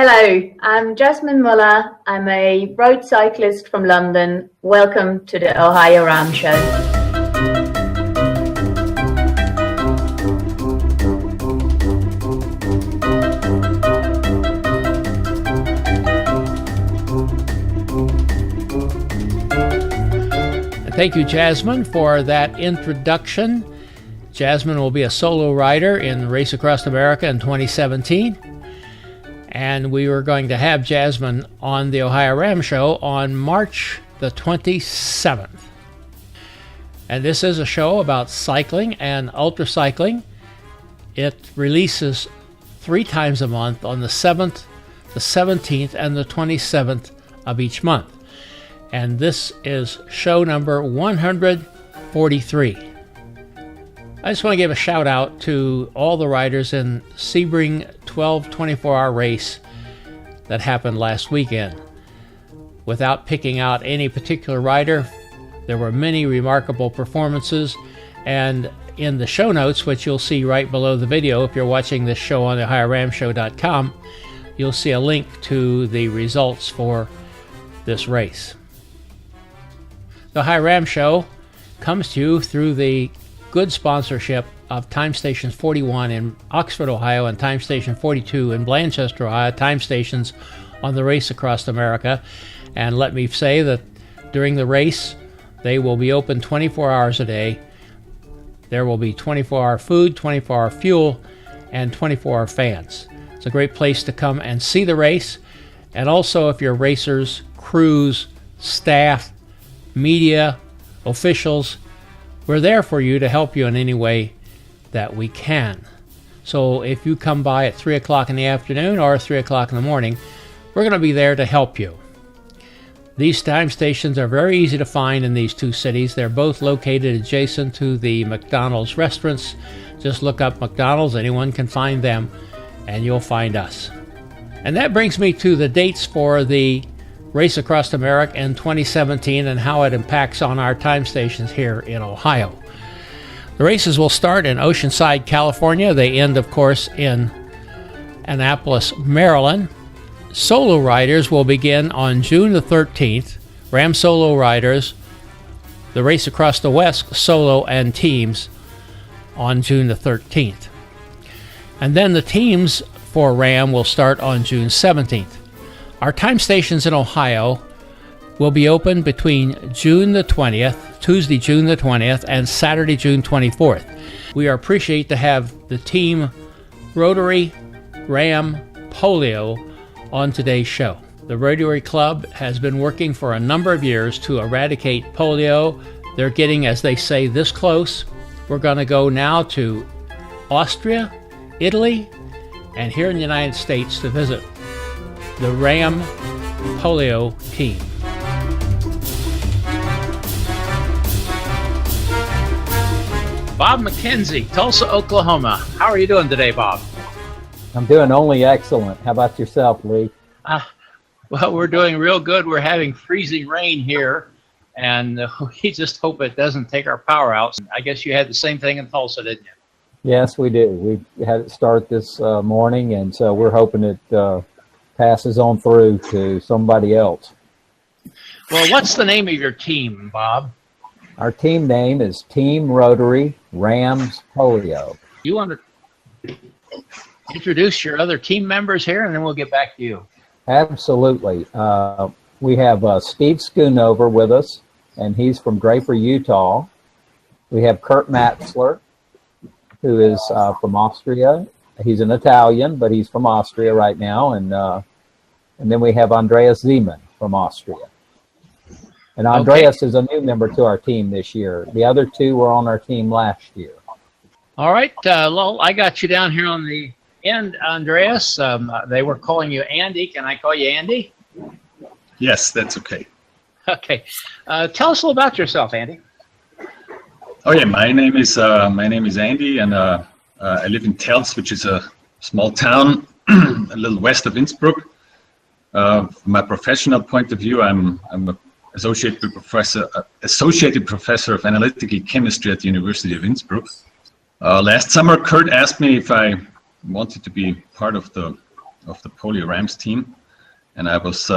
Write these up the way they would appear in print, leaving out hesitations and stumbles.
Hello, I'm Jasmine Muller. I'm a road cyclist from London. Welcome to the OhioRAAM show. Thank you, Jasmine, for that introduction. Jasmine will be a solo rider in Race Across America in 2017. And we were going to have Jasmine on the OhioRAAM show on March the 27th. And this is a show about cycling and ultracycling. It releases 3 times a month on the 7th, the 17th, and the 27th of each month. And this is show number 143. I just want to give a shout out to all the riders in Sebring 12 24-hour race that happened last weekend. Without picking out any particular rider, there were many remarkable performances, and in the show notes, which you'll see right below the video if you're watching this show on the OhioRAAMshow.com, you'll see a link to the results for this race. The OhioRAAM show comes to you through the good sponsorship of Time Station 41 in Oxford, Ohio, and Time Station 42 in Blanchester, Ohio, time stations on the Race Across America. And let me say that during the race, they will be open 24 hours a day. There will be 24-hour food, 24-hour fuel, and 24-hour fans. It's a great place to come and see the race. And also, if you're racers, crews, staff, media, officials, we're there for you to help you in any way that we can. So if you come by at 3 o'clock in the afternoon or 3 o'clock in the morning, we're going to be there to help you. These time stations are very easy to find in these 2 cities. They're both located adjacent to the McDonald's restaurants. Just look up McDonald's, anyone can find them, and you'll find us. And that brings me to the dates for the Race Across America in 2017 and how it impacts on our time stations here in Ohio. The races will start in Oceanside, California. They end, of course, in Annapolis, Maryland. Solo riders will begin on June the 13th. RAAM solo riders, the Race Across the West solo and teams on June the 13th. And then the teams for RAAM will start on June 17th. Our time stations in Ohio will be open between June the 20th, Tuesday, June the 20th, and Saturday, June 24th. We appreciate to have the team Rotary RAAM Polio on today's show. The Rotary Club has been working for a number of years to eradicate polio. They're getting, as they say, this close. We're going to go now to Austria, Italy, and here in the United States to visit the RAAM Polio team. Bob McKenzie, Tulsa, Oklahoma. How are you doing today, Bob? I'm doing only excellent. How about yourself, Lee? Well, we're doing real good. We're having freezing rain here, and we just hope it doesn't take our power out. I guess you had the same thing in Tulsa, didn't you? Yes, we do. We had it start this morning, and so we're hoping it passes on through to somebody else. Well, what's the name of your team, Bob? Our team name is Team Rotary RAAM Polio. You want to introduce your other team members here, and then we'll get back to you. Absolutely. We have Steve Schoonover with us, and he's from Draper, Utah. We have Kurt Matzler, who is from Austria. He's an Italian, but he's from Austria right now. And then we have Andreas Zeman from Austria. And Andreas is a new member to our team this year. The other 2 were on our team last year. All right. Well, I got you down here on the end, Andreas. They were calling you Andy. Can I call you Andy? Yes, that's okay. Okay. Tell us a little about yourself, Andy. Oh yeah, my name is Andy, and I live in Tels, which is a small town a little west of Innsbruck. From my professional point of view, I'm an associated professor of analytical chemistry at the University of Innsbruck. Last summer, Kurt asked me if I wanted to be part of the Polio RAAM's team, and I was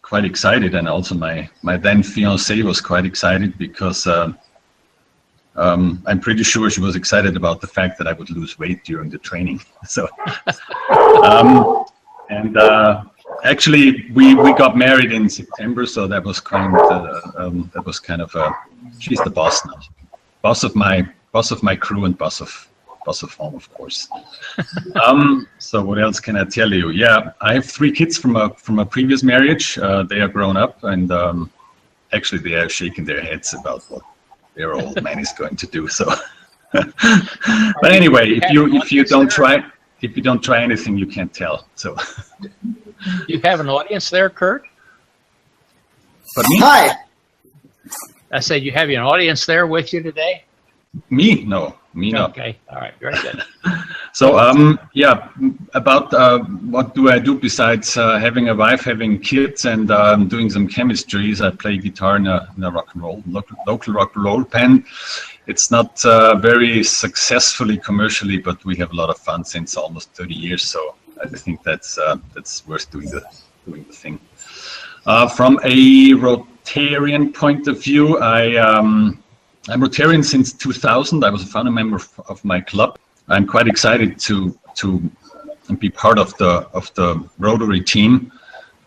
quite excited, and also my then fiancée was quite excited because I'm pretty sure she was excited about the fact that I would lose weight during the training. So, actually, we got married in September, so that was kind of she's the boss now, boss of my crew and boss of home, of course. So what else can I tell you? Yeah, I have 3 kids from a previous marriage. They are grown up, and actually they are shaking their heads about what their old man is going to do. So, but anyway, if you don't try anything, you can't tell. So, You have an audience there, Kurt? But me? Hi. I said you have an audience there with you today? Me? No. Me not. Okay. All right. Very good. So, yeah, about what do I do besides having a wife, having kids, and doing some chemistries? I play guitar in a rock and roll, local rock and roll band. It's not very successfully commercially, but we have a lot of fun since almost 30 years. So I think that's worth doing the thing. From a Rotarian point of view, I'm Rotarian since 2000. I was a founding member of my club. I'm quite excited to be part of the Rotary team,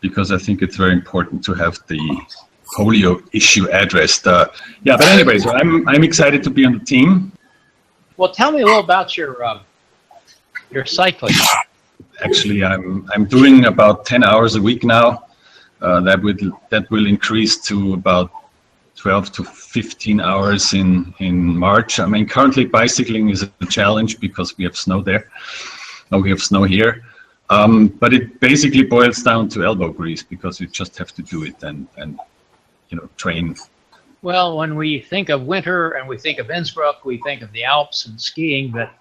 because I think it's very important to have the polio issue addressed. Yeah, but anyway, so I'm excited to be on the team. Well, tell me a little about your cycling. Actually, I'm doing about 10 hours a week now. That will increase to about 12 to 15 hours in March. I mean, currently bicycling is a challenge because we have snow there. We have snow here. But it basically boils down to elbow grease, because you just have to do it and train. Well, when we think of winter and we think of Innsbruck, we think of the Alps and skiing, but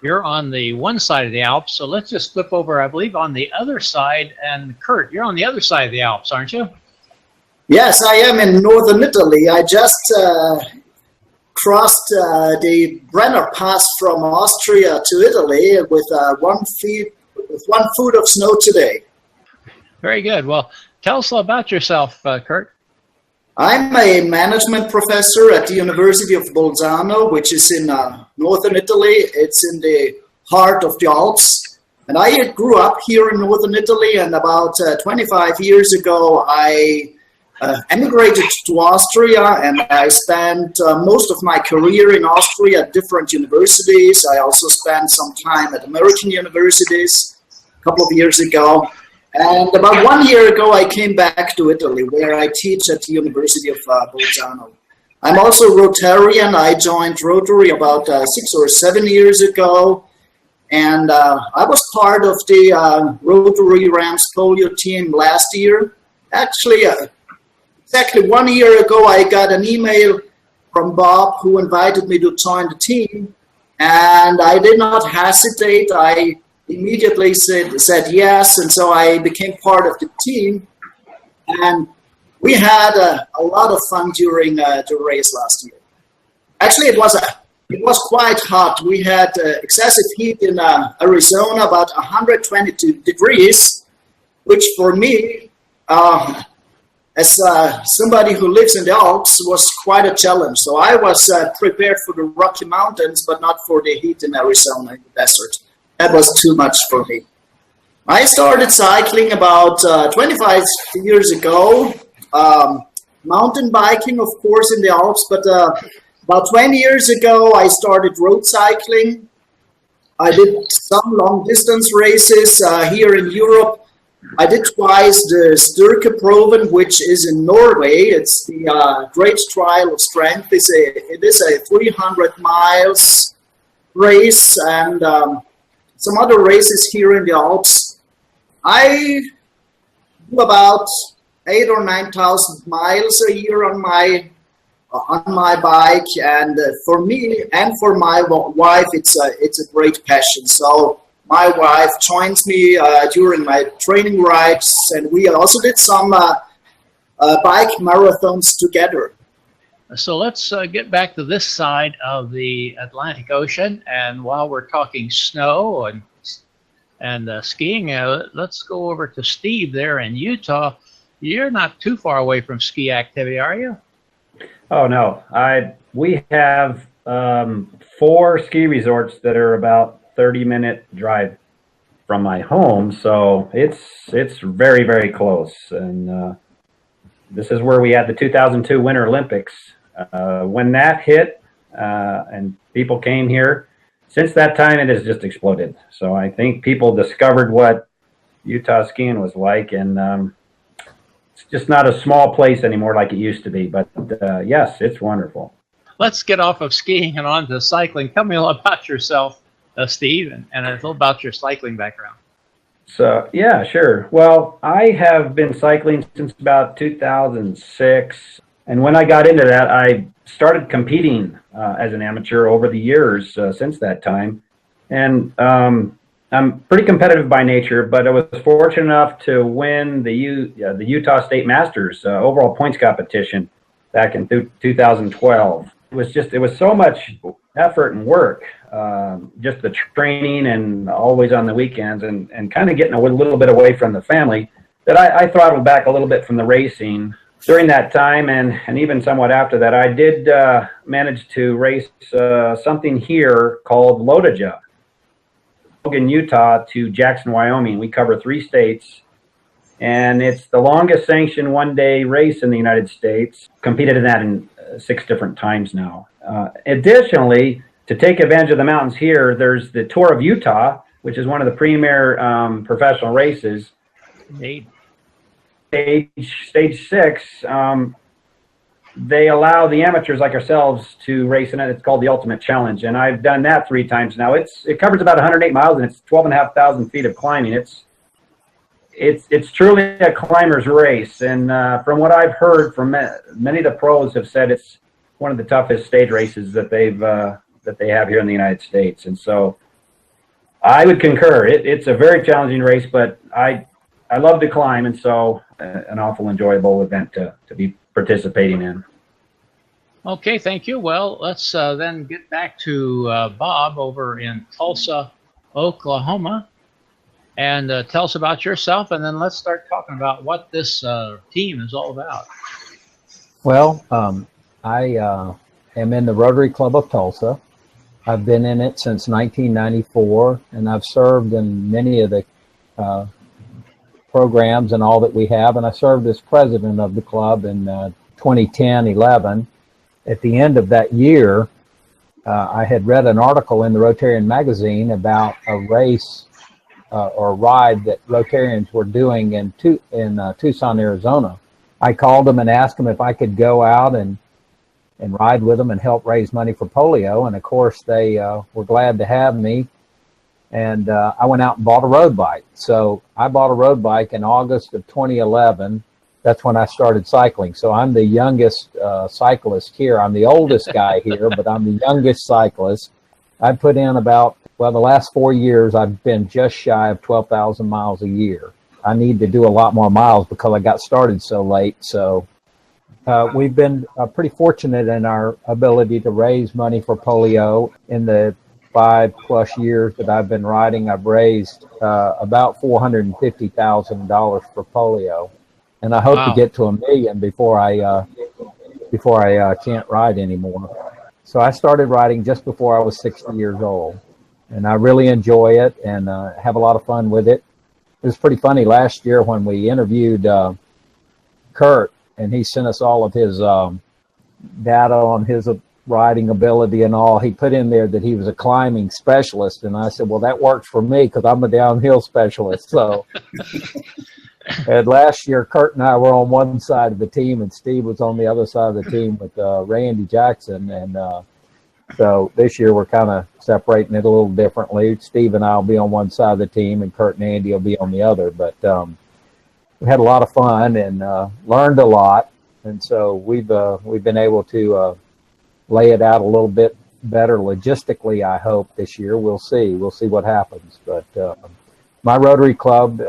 you're on the one side of the Alps, so let's just flip over, I believe, on the other side. And Kurt, you're on the other side of the Alps, aren't you? Yes, I am in northern Italy. I just crossed the Brenner Pass from Austria to Italy with 1 foot of snow today. Very good. Well, tell us about yourself, Kurt. I'm a management professor at the University of Bolzano, which is in northern Italy. It's in the heart of the Alps. And I grew up here in northern Italy, and about 25 years ago, I emigrated to Austria, and I spent most of my career in Austria at different universities. I also spent some time at American universities a couple of years ago. And about 1 year ago, I came back to Italy, where I teach at the University of Bolzano. I'm also Rotarian. I joined Rotary about 6 or 7 years ago. And I was part of the Rotary RAAM Polio team last year. Actually, exactly 1 year ago, I got an email from Bob, who invited me to join the team. And I did not hesitate. I immediately said yes, and so I became part of the team, and we had a lot of fun during the race last year. Actually, it was quite hot. We had excessive heat in Arizona, about 122 degrees, which for me, as somebody who lives in the Alps, was quite a challenge. So I was prepared for the Rocky Mountains, but not for the heat in Arizona in the desert. That was too much for me. I started cycling about 25 years ago, mountain biking, of course, in the Alps, but about 20 years ago, I started road cycling. I did some long distance races here in Europe. I did twice the Styrkeproven, which is in Norway. It's the Great Trial of Strength. It is a 300 miles race, and some other races here in the Alps. I do about 8,000 or 9,000 miles a year on my bike, and for me and for my wife, it's a great passion. So my wife joins me during my training rides, and we also did some bike marathons together. So let's get back to this side of the Atlantic Ocean. And while we're talking snow and and skiing. Let's go over to Steve there in Utah. You're not too far away from ski activity, are you? Oh no, we have 4 ski resorts that are about 30-minute drive from my home, so it's very, very close. And this is where we had the 2002 Winter Olympics. When that hit and people came here, since that time it has just exploded. So I think people discovered what Utah skiing was like, and it's just not a small place anymore like it used to be. But yes, it's wonderful. Let's get off of skiing and on to cycling. Tell me a little about yourself, Steve, and a little about your cycling background. So, yeah, sure. Well, I have been cycling since about 2006. And when I got into that, I started competing as an amateur over the years since that time. And I'm pretty competitive by nature, but I was fortunate enough to win the Utah State Masters overall points competition back in 2012. It was so much effort and work, just the training and always on the weekends, and kind of getting a little bit away from the family, that I throttled back a little bit from the racing during that time, and even somewhat after that. I did manage to race something here called Lotaja, Logan, Utah to Jackson, Wyoming. We cover 3 states, and it's the longest sanctioned one-day race in the United States. Competed in that in 6 different times now. Additionally, to take advantage of the mountains here, there's the Tour of Utah, which is one of the premier professional races. Stage 6, they allow the amateurs like ourselves to race in it. It's called the Ultimate Challenge, and I've done that 3 times now. It covers about 108 miles, and it's 12,500 feet of climbing. It's truly a climber's race, and from what I've heard from many of the pros have said it's one of the toughest stage races that they have here in the United States. And so I would concur. It's a very challenging race, but I love to climb, and so an awful enjoyable event to be participating in. Okay, thank you. Well, let's then get back to Bob over in Tulsa, Oklahoma, and tell us about yourself, and then let's start talking about what this team is all about. Well, I am in the Rotary Club of Tulsa. I've been in it since 1994, and I've served in many of the programs and all that we have, and I served as president of the club in 2010-11. At the end of that year, I had read an article in the Rotarian magazine about a race or ride that Rotarians were doing in Tucson, Arizona. I called them and asked them if I could go out and ride with them and help raise money for polio. And of course, they were glad to have me. And I went out and bought a road bike. So I bought a road bike in August of 2011. That's when I started cycling. So I'm the youngest cyclist here. I'm the oldest guy here, but I'm the youngest cyclist. I put in the last 4 years, I've been just shy of 12,000 miles a year. I need to do a lot more miles because I got started so late. So we've been pretty fortunate in our ability to raise money for polio. In the 5+ years that I've been riding, I've raised about $450,000 for polio, and I hope to get to $1 million before I can't ride anymore. So I started riding just before I was 60 years old, and I really enjoy it and have a lot of fun with it. It was pretty funny last year when we interviewed Kurt, and he sent us all of his data on his riding ability and all. He put in there that he was a climbing specialist, and I said, well, that works for me because I'm a downhill specialist. So and last year, Kurt and I were on one side of the team, and Steve was on the other side of the team with Randy Jackson. And so this year we're kind of separating it a little differently. Steve and I will be on one side of the team, and Kurt and Andy will be on the other. But we had a lot of fun and learned a lot, and so we've been able to lay it out a little bit better logistically, I hope, this year. We'll see what happens. But my Rotary Club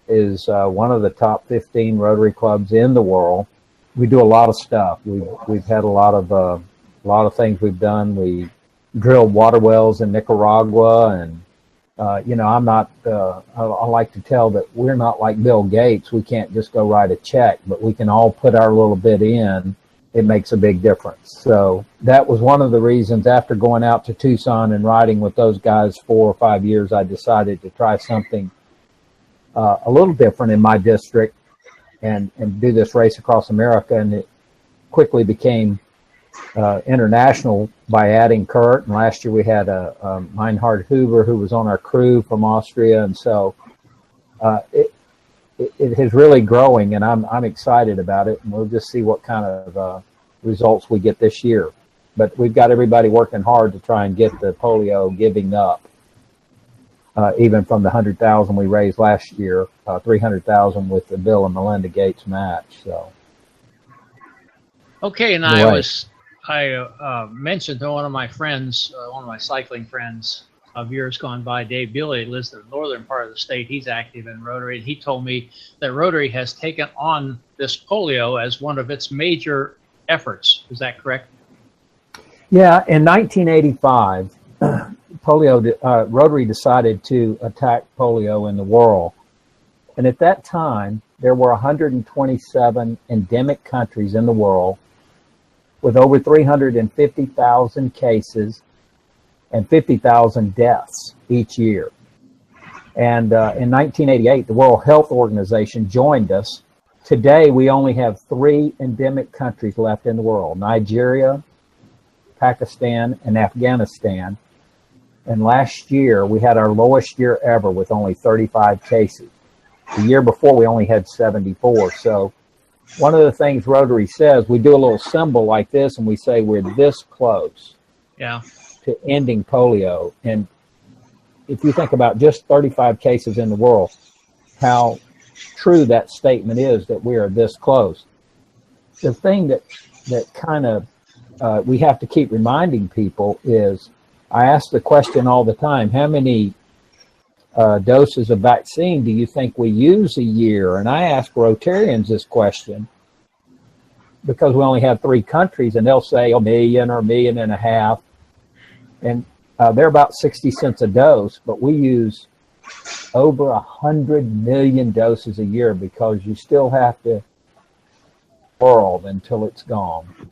is one of the top 15 Rotary clubs in the world. We do a lot of stuff. We've had a lot of things we've done. We drilled water wells in Nicaragua, and You know, I'm not, I like to tell that we're not like Bill Gates. We can't just go write a check, but we can all put our little bit in. It makes a big difference. So that was one of the reasons after going out to Tucson and riding with those guys 4 or 5 years, I decided to try something a little different in my district and do this race across America. And it quickly became international by adding Kurt. And last year we had a Meinhard Huber who was on our crew from Austria. And so it is really growing, and I'm excited about it. And we'll just see what kind of results we get this year. But we've got everybody working hard to try and get the polio giving up. Even from the 100,000 we raised last year, 300,000 with the Bill and Melinda Gates match. So, okay, and anyway. I mentioned to one of my friends, one of my cycling friends of years gone by, Dave Bewley, lives in the northern part of the state. He's active in Rotary, and he told me that Rotary has taken on this polio as one of its major efforts. Is that correct? Yeah, in 1985. Rotary decided to attack polio in the world. And at that time, there were 127 endemic countries in the world with over 350,000 cases and 50,000 deaths each year. And in 1988, the World Health Organization joined us. Today, we only have 3 endemic countries left in the world: Nigeria, Pakistan, and Afghanistan. And last year, we had our lowest year ever with only 35 cases. The year before, we only had 74. So one of the things Rotary says, we do a little symbol like this, and we say we're this close to ending polio. And if you think about just 35 cases in the world, how true that statement is that we are this close. The thing that kind of we have to keep reminding people is, I ask the question all the time, how many doses of vaccine do you think we use a year? And I ask Rotarians this question because we only have 3 countries, and they'll say a million or 1.5 million. And they're about 60 cents a dose, but we use over 100 million doses a year because you still have to world until it's gone.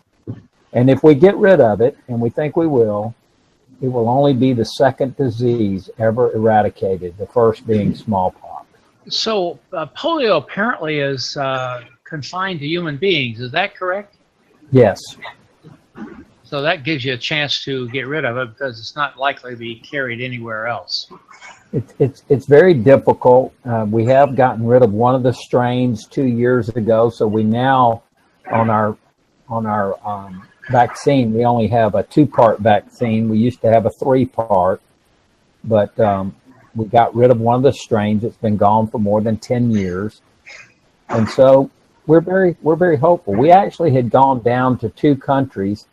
And if we get rid of it, and we think we will, it will only be the second disease ever eradicated, the first being smallpox. So polio apparently is confined to human beings. Is that correct? Yes. So that gives you a chance to get rid of it because it's not likely to be carried anywhere else. It's very difficult. We have gotten rid of one of the strains 2 years ago, so we now on our vaccine, we only have a 2-part vaccine. We used to have a 3-part, but we got rid of one of the strains. It's been gone for more than 10 years. And so we're very hopeful. We actually had gone down to 2 countries,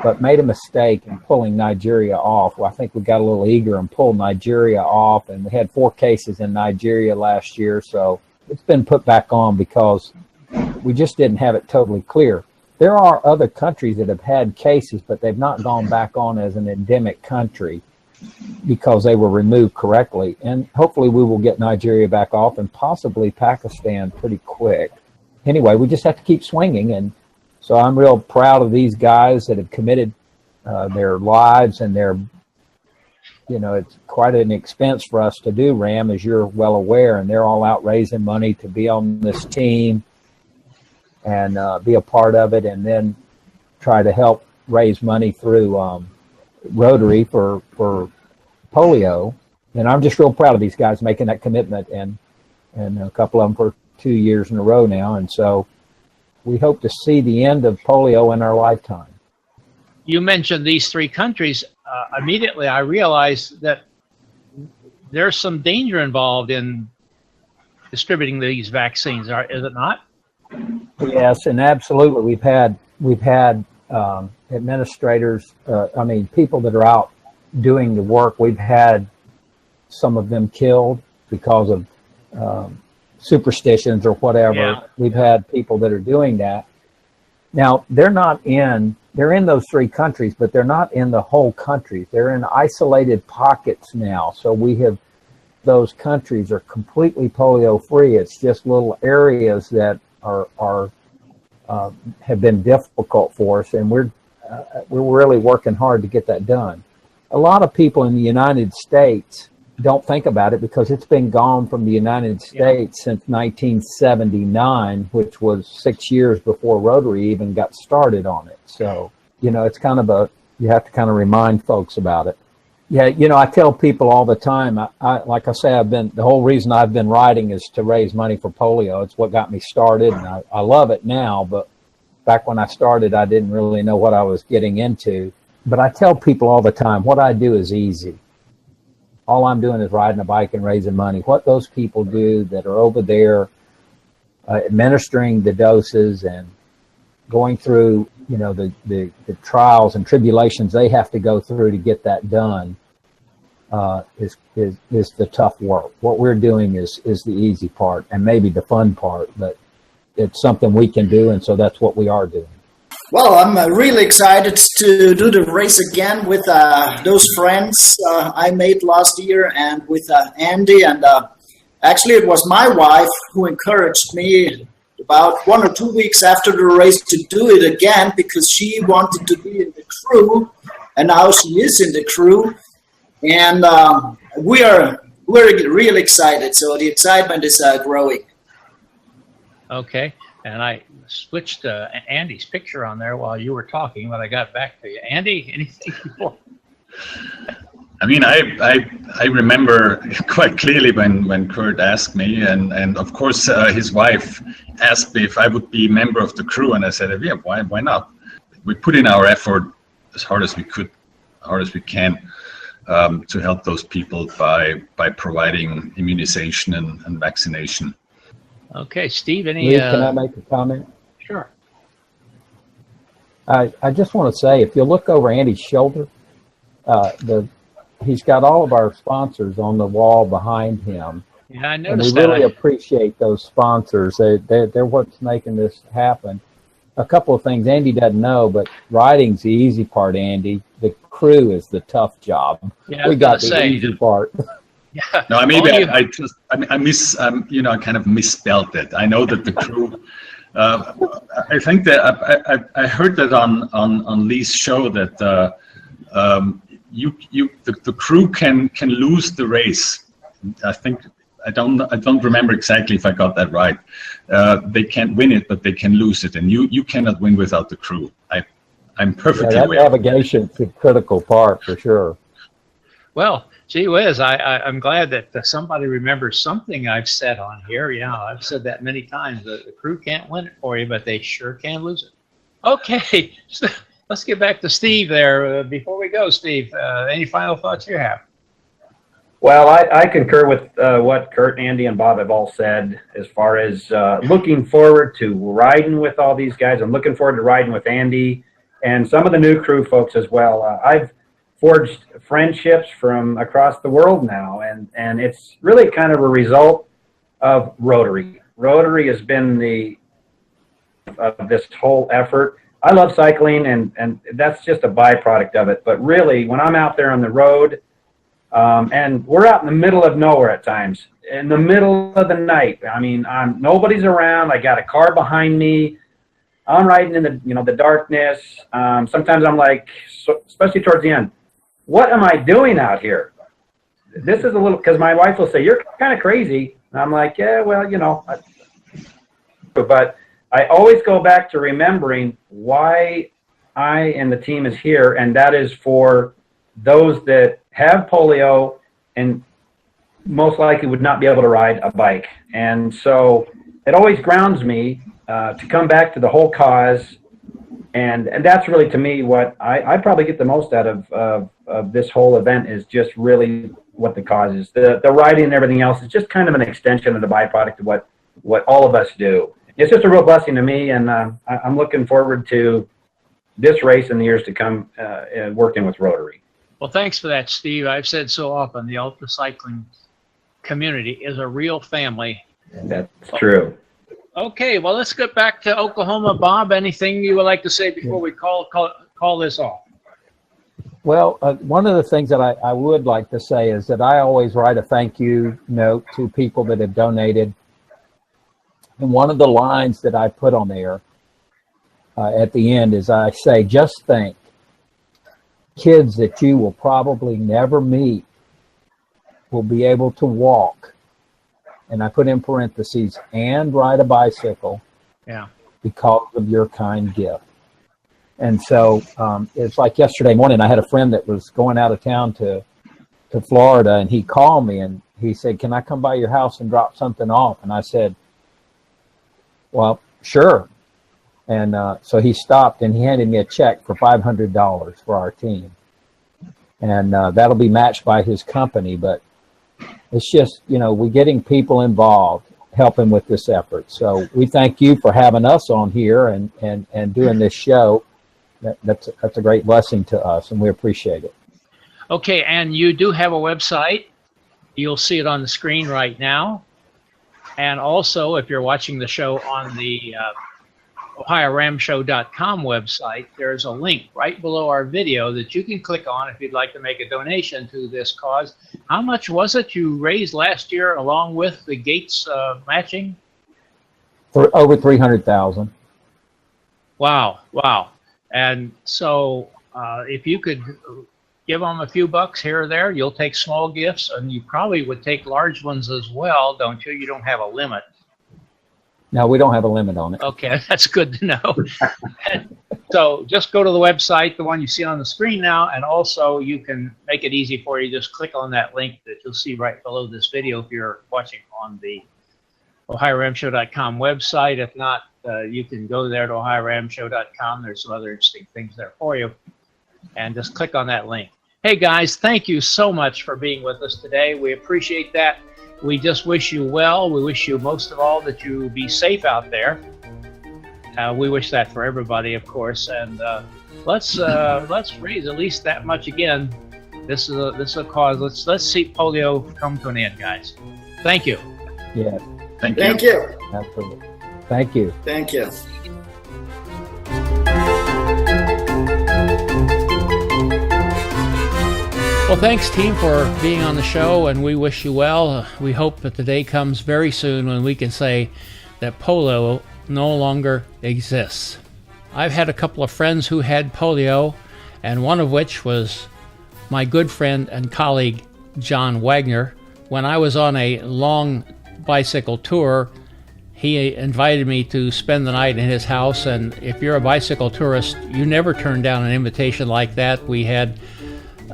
but made a mistake in pulling Nigeria off. Well, I think we got a little eager and pulled Nigeria off, and we had 4 cases in Nigeria last year. So it's been put back on because we just didn't have it totally clear. There are other countries that have had cases, but they've not gone back on as an endemic country because they were removed correctly. And hopefully we will get Nigeria back off and possibly Pakistan pretty quick. Anyway, we just have to keep swinging. And so I'm real proud of these guys that have committed their lives and their, it's quite an expense for us to do RAAM, as you're well aware, and they're all out raising money to be on this team and be a part of it, and then try to help raise money through Rotary for polio. And I'm just real proud of these guys making that commitment, and a couple of them for 2 years in a row now. And so we hope to see the end of polio in our lifetime. You mentioned these 3 countries. Immediately I realized that there's some danger involved in distributing these vaccines, is it not? Yes, and absolutely. We've had administrators, people that are out doing the work. We've had some of them killed because of superstitions or whatever. Yeah. We've had people that are doing that. Now, they're in those three countries, but they're not in the whole country. They're in isolated pockets now. So those countries are completely polio free. It's just little areas that have been difficult for us, and we're really working hard to get that done. A lot of people in the United States don't think about it because it's been gone from the United States since 1979, which was 6 years before Rotary even got started on it. So, it's kind of you have to kind of remind folks about it. Yeah, I tell people all the time, like I say, the whole reason I've been writing is to raise money for polio. It's what got me started, and I love it now, but back when I started, I didn't really know what I was getting into. But I tell people all the time, what I do is easy. All I'm doing is riding a bike and raising money. What those people do that are over there administering the doses and going through, the trials and tribulations they have to go through to get that done is the tough work. What we're doing is the easy part and maybe the fun part, but it's something we can do, and so that's what we are doing. Well, I'm really excited to do the race again with those friends I made last year and with Andy. And actually, it was my wife who encouraged me about 1 or 2 weeks after the race to do it again because she wanted to be in the crew, and now she is in the crew. And we're really excited. So the excitement is growing. Okay, and I switched Andy's picture on there while you were talking, but I got back to you. Andy, anything before? I mean, I remember quite clearly when Kurt asked me, and of course his wife asked me if I would be a member of the crew, and I said, yeah, why not? We put in our effort as hard as we could, hard as we can, to help those people by providing immunization and vaccination. Okay, Steve, Lee, can I make a comment? Sure. I just want to say, if you look over Andy's shoulder, he's got all of our sponsors on the wall behind him. Yeah, I and noticed we that. really appreciate those sponsors. They're what's making this happen. A couple of things Andy doesn't know, but riding's the easy part, Andy. The crew is the tough job. Yeah, we got the easy part. Yeah. No, maybe I kind of misspelled it. I know that the crew. I think that I heard that on Lee's show that the crew can lose the race. I think I don't remember exactly if I got that right. They can't win it, but they can lose it, and you cannot win without the crew. I'm perfectly aware. That navigation's a critical part for sure. Well, gee whiz, I'm glad that somebody remembers something I've said on here. Yeah, I've said that many times. The crew can't win it for you, but they sure can lose it. Okay, so let's get back to Steve there. Before we go, Steve, any final thoughts you have? Well, I concur with what Kurt, Andy, and Bob have all said as far as looking forward to riding with all these guys. I'm looking forward to riding with Andy and some of the new crew folks as well. I've forged friendships from across the world now, and it's really kind of a result of Rotary. Rotary has been this whole effort. I love cycling, and that's just a byproduct of it. But really, when I'm out there on the road, and we're out in the middle of nowhere at times, in the middle of the night. I mean, nobody's around. I got a car behind me. I'm riding in the darkness. Sometimes I'm like, especially towards the end, what am I doing out here? This is a little, because my wife will say, you're kind of crazy. And I'm like, yeah, well, but I always go back to remembering why I and the team is here, and that is for those that have polio and most likely would not be able to ride a bike. And so it always grounds me to come back to the whole cause. And that's really, to me, what I probably get the most out of this whole event is just really what the cause is. The riding and everything else is just kind of an extension of the byproduct of what all of us do. It's just a real blessing to me, and I'm looking forward to this race in the years to come working with Rotary. Well, thanks for that, Steve. I've said so often, the ultra cycling community is a real family. That's true. Okay, well, let's get back to Oklahoma. Bob, anything you would like to say before we call this off? Well, one of the things that I would like to say is that I always write a thank you note to people that have donated. And one of the lines that I put on there at the end is I say, just think, kids that you will probably never meet will be able to walk, and I put in parentheses, and ride a bicycle, because of your kind gift. And so it's like yesterday morning, I had a friend that was going out of town to Florida, and he called me and he said, can I come by your house and drop something off? And I said, well, sure. And so he stopped and he handed me a check for $500 for our team. And that'll be matched by his company. But it's just, we're getting people involved, helping with this effort. So we thank you for having us on here and doing this show. That's a great blessing to us, and we appreciate it. Okay, and you do have a website. You'll see it on the screen right now. And also, if you're watching the show on the OhioRAAMshow.com website, there's a link right below our video that you can click on if you'd like to make a donation to this cause. How much was it you raised last year along with the Gates matching? For over $300,000. Wow. And so if you could give them a few bucks here or there, you'll take small gifts, and you probably would take large ones as well, don't you? You don't have a limit. No, we don't have a limit on it. Okay, that's good to know. So just go to the website, the one you see on the screen now, and also you can make it easy for you. Just click on that link that you'll see right below this video if you're watching on the OhioRAAMshow.com website. If not, you can go there to OhioRAAMshow.com. There's some other interesting things there for you. And just click on that link. Hey, guys, thank you so much for being with us today. We appreciate that. We just wish you well. We wish you, most of all, that you be safe out there. We wish that for everybody, of course. And let's raise at least that much again. This is a cause. Let's see polio come to an end, guys. Thank you. Yeah. Thank you. Absolutely. Thank you. Thank you. Well, thanks, team, for being on the show, and we wish you well. We hope that the day comes very soon when we can say that polio no longer exists. I've had a couple of friends who had polio, and one of which was my good friend and colleague, John Wagner. When I was on a long bicycle tour, he invited me to spend the night in his house, and if you're a bicycle tourist, you never turn down an invitation like that. We had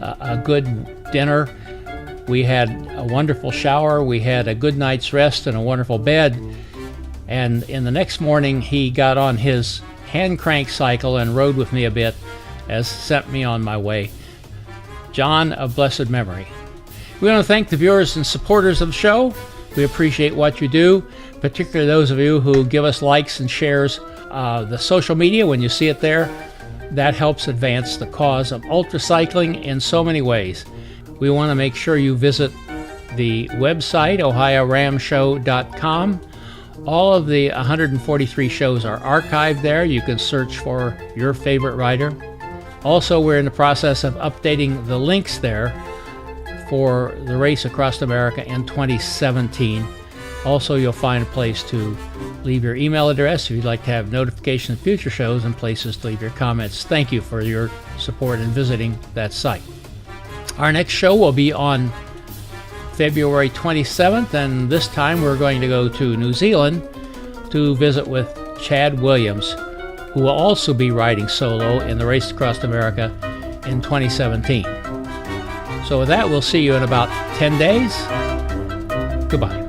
a good dinner, we had a wonderful shower, we had a good night's rest and a wonderful bed, and in the next morning he got on his hand crank cycle and rode with me a bit, as sent me on my way. John of blessed memory. We want to thank the viewers and supporters of the show. We appreciate what you do, particularly those of you who give us likes and shares the social media when you see it there. That helps advance the cause of ultracycling in so many ways. We want to make sure you visit the website, OhioRAAMshow.com. All of the 143 shows are archived there. You can search for your favorite writer. Also, we're in the process of updating the links there for the race across America in 2017. Also, you'll find a place to leave your email address if you'd like to have notification of future shows, and places to leave your comments. Thank you for your support in visiting that site. Our next show will be on February 27th, and this time we're going to go to New Zealand to visit with Chad Williams, who will also be riding solo in the Race Across America in 2017. So with that, we'll see you in about 10 days. Goodbye.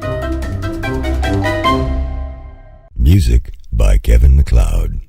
Music by Kevin MacLeod.